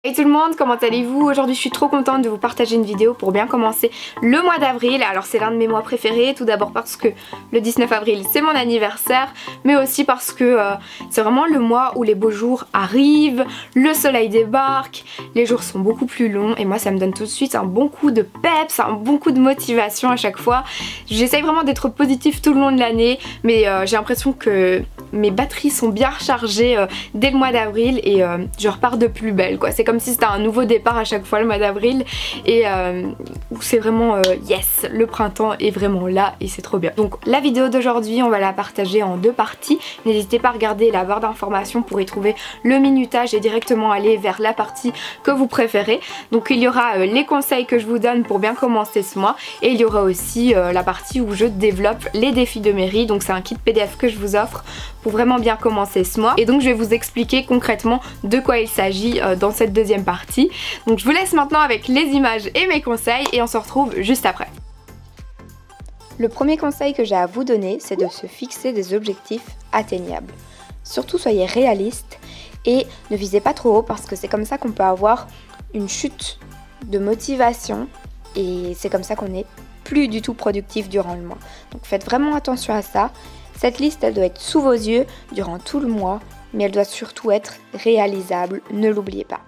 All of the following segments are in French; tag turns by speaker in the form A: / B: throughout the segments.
A: Hey tout le monde, comment allez-vous? Aujourd'hui je suis trop contente de vous partager une vidéo pour bien commencer le mois d'avril. Alors c'est l'un de mes mois préférés, tout d'abord parce que le 19 avril c'est mon anniversaire, mais aussi parce que c'est vraiment le mois où les beaux jours arrivent, le soleil débarque, les jours sont beaucoup plus longs et moi ça me donne tout de suite un bon coup de peps, un bon coup de motivation à chaque fois. J'essaye vraiment d'être positive tout le long de l'année, mais j'ai l'impression que mes batteries sont bien rechargées dès le mois d'avril et je repars de plus belle quoi. C'est comme si c'était un nouveau départ à chaque fois le mois d'avril et c'est vraiment yes, le printemps est vraiment là et c'est trop bien. Donc la vidéo d'aujourd'hui on va la partager en deux parties. N'hésitez pas à regarder la barre d'informations pour y trouver le minutage et directement aller vers la partie que vous préférez. Donc il y aura les conseils que je vous donne pour bien commencer ce mois et il y aura aussi la partie où je développe les défis de mairie. Donc c'est un kit PDF que je vous offre pour vraiment bien commencer ce mois et donc je vais vous expliquer concrètement de quoi il s'agit dans cette deuxième partie. Donc je vous laisse maintenant avec les images et mes conseils et on se retrouve juste après. Le premier conseil que j'ai à vous donner, c'est de se fixer des objectifs atteignables. Surtout soyez réaliste et ne visez pas trop haut parce que c'est comme ça qu'on peut avoir une chute de motivation et c'est comme ça qu'on n'est plus du tout productif durant le mois. Donc faites vraiment attention à ça. Cette liste, elle doit être sous vos yeux durant tout le mois, mais elle doit surtout être réalisable, ne l'oubliez pas.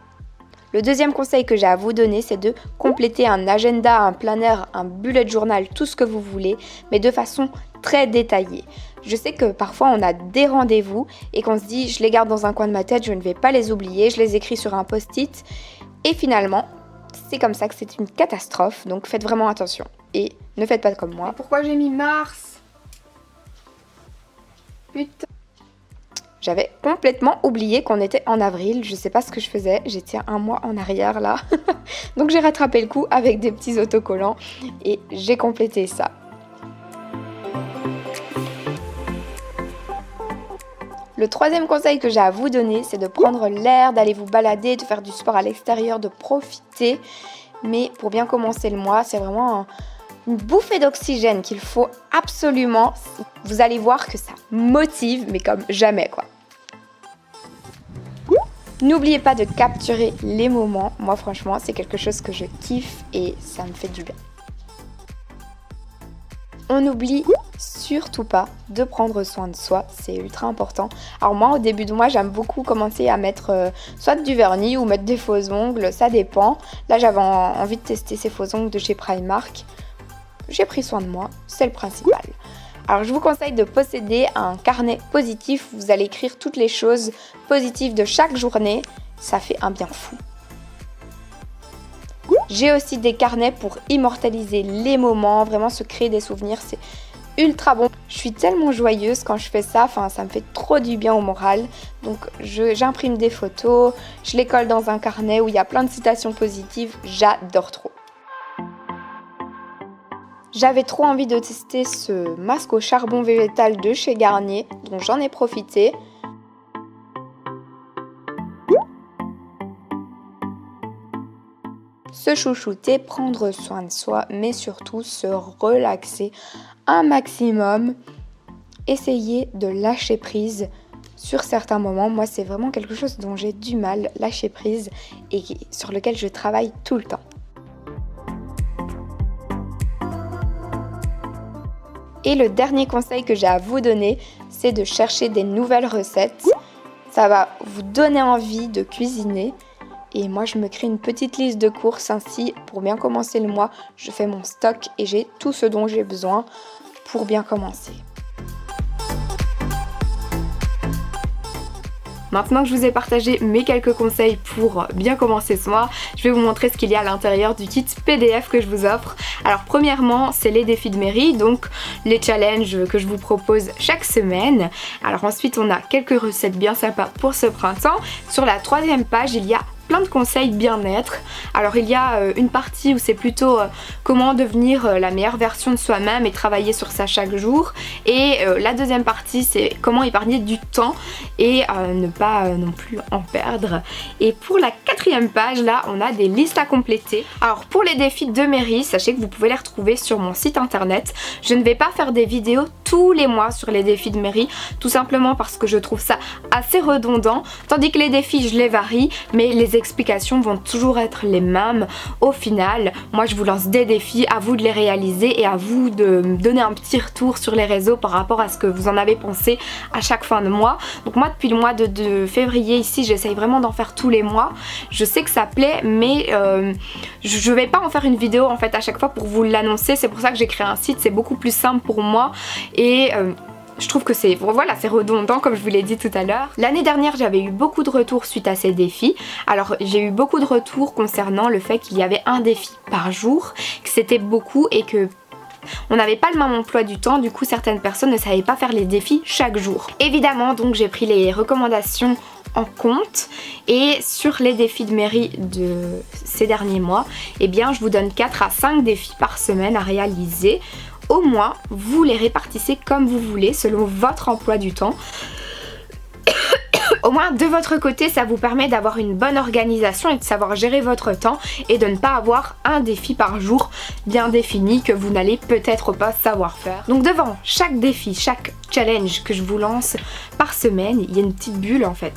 A: Le deuxième conseil que j'ai à vous donner, c'est de compléter un agenda, un planner, un bullet journal, tout ce que vous voulez, mais de façon très détaillée. Je sais que parfois on a des rendez-vous et qu'on se dit je les garde dans un coin de ma tête, je ne vais pas les oublier, je les écris sur un post-it et finalement c'est comme ça que c'est une catastrophe, donc faites vraiment attention et ne faites pas comme moi.
B: Et pourquoi j'ai mis mars? Putain.
A: J'avais complètement oublié qu'on était en avril, je sais pas ce que je faisais, j'étais un mois en arrière là. Donc j'ai rattrapé le coup avec des petits autocollants et j'ai complété ça. Le troisième conseil que j'ai à vous donner, c'est de prendre l'air, d'aller vous balader, de faire du sport à l'extérieur, de profiter. Mais pour bien commencer le mois, c'est vraiment une bouffée d'oxygène qu'il faut absolument. Vous allez voir que ça motive, mais comme jamais quoi. N'oubliez pas de capturer les moments. Moi franchement, c'est quelque chose que je kiffe et ça me fait du bien. On n'oublie surtout pas de prendre soin de soi, c'est ultra important. Alors moi au début de mois j'aime beaucoup commencer à mettre soit du vernis ou mettre des faux ongles, ça dépend. Là j'avais envie de tester ces faux ongles de chez Primark. J'ai pris soin de moi, c'est le principal. Alors je vous conseille de posséder un carnet positif, vous allez écrire toutes les choses positives de chaque journée, ça fait un bien fou. J'ai aussi des carnets pour immortaliser les moments, vraiment se créer des souvenirs, c'est ultra bon. Je suis tellement joyeuse quand je fais ça, enfin ça me fait trop du bien au moral. Donc j'imprime des photos, je les colle dans un carnet où il y a plein de citations positives, j'adore trop. J'avais trop envie de tester ce masque au charbon végétal de chez Garnier, donc j'en ai profité. Se chouchouter, prendre soin de soi, mais surtout se relaxer un maximum. Essayez de lâcher prise sur certains moments. Moi, c'est vraiment quelque chose dont j'ai du mal, lâcher prise, et sur lequel je travaille tout le temps. Et le dernier conseil que j'ai à vous donner, c'est de chercher des nouvelles recettes. Ça va vous donner envie de cuisiner. Et moi, je me crée une petite liste de courses. Ainsi, pour bien commencer le mois, je fais mon stock et j'ai tout ce dont j'ai besoin pour bien commencer. Maintenant que je vous ai partagé mes quelques conseils pour bien commencer ce mois, je vais vous montrer ce qu'il y a à l'intérieur du kit PDF que je vous offre. Alors premièrement, c'est les défis de mairie, donc les challenges que je vous propose chaque semaine. Alors ensuite, on a quelques recettes bien sympas pour ce printemps. Sur la troisième page, il y a plein de conseils bien-être. Alors il y a une partie où c'est plutôt comment devenir la meilleure version de soi-même et travailler sur ça chaque jour. Et la deuxième partie c'est comment épargner du temps et ne pas non plus en perdre. Et pour la quatrième page là on a des listes à compléter. Alors pour les défis de mairie, sachez que vous pouvez les retrouver sur mon site internet. Je ne vais pas faire des vidéos tous les mois sur les défis de mairie, tout simplement parce que je trouve ça assez redondant. Tandis que les défis je les varie, mais les les explications vont toujours être les mêmes. Au final, moi je vous lance des défis, à vous de les réaliser et à vous de me donner un petit retour sur les réseaux par rapport à ce que vous en avez pensé à chaque fin de mois. Donc moi depuis le mois de février ici, j'essaye vraiment d'en faire tous les mois. Je sais que ça plaît, mais je vais pas en faire une vidéo en fait à chaque fois pour vous l'annoncer. C'est pour ça que j'ai créé un site, c'est beaucoup plus simple pour moi et je trouve que c'est redondant comme je vous l'ai dit tout à l'heure. L'année dernière j'avais eu beaucoup de retours suite à ces défis. Alors j'ai eu beaucoup de retours concernant le fait qu'il y avait un défi par jour, que c'était beaucoup et que on n'avait pas le même emploi du temps, du coup certaines personnes ne savaient pas faire les défis chaque jour. Évidemment donc j'ai pris les recommandations en compte et sur les défis de mairie de ces derniers mois, eh bien je vous donne 4 à 5 défis par semaine à réaliser. Au moins, vous les répartissez comme vous voulez, selon votre emploi du temps. Au moins de votre côté, ça vous permet d'avoir une bonne organisation et de savoir gérer votre temps et de ne pas avoir un défi par jour bien défini que vous n'allez peut-être pas savoir faire. Donc devant chaque défi, chaque challenge que je vous lance par semaine, il y a une petite bulle en fait.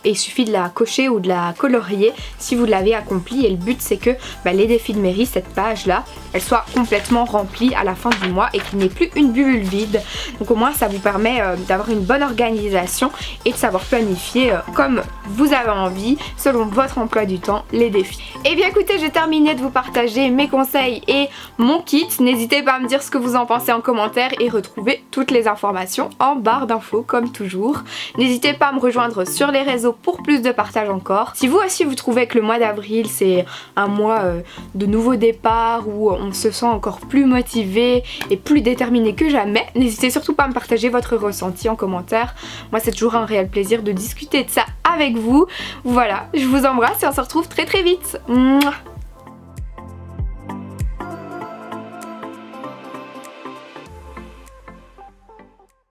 A: Et il suffit de la cocher ou de la colorier si vous l'avez accompli et le but c'est que les défis de mairie, cette page là, elle soit complètement remplie à la fin du mois et qu'il n'y ait plus une bulle vide. Donc au moins ça vous permet d'avoir une bonne organisation et de savoir planifier comme vous avez envie, selon votre emploi du temps, les défis. Et bien écoutez, j'ai terminé de vous partager mes conseils et mon kit. N'hésitez pas à me dire ce que vous en pensez en commentaire et retrouvez toutes les informations en barre d'infos comme toujours. N'hésitez pas à me rejoindre sur les réseaux pour plus de partage encore. Si vous aussi vous trouvez que le mois d'avril c'est un mois de nouveau départ où on se sent encore plus motivé et plus déterminé que jamais, n'hésitez surtout pas à me partager votre ressenti en commentaire. Moi c'est toujours un réel plaisir de discuter de ça avec vous. Voilà, je vous embrasse et on se retrouve très très vite. Mouah.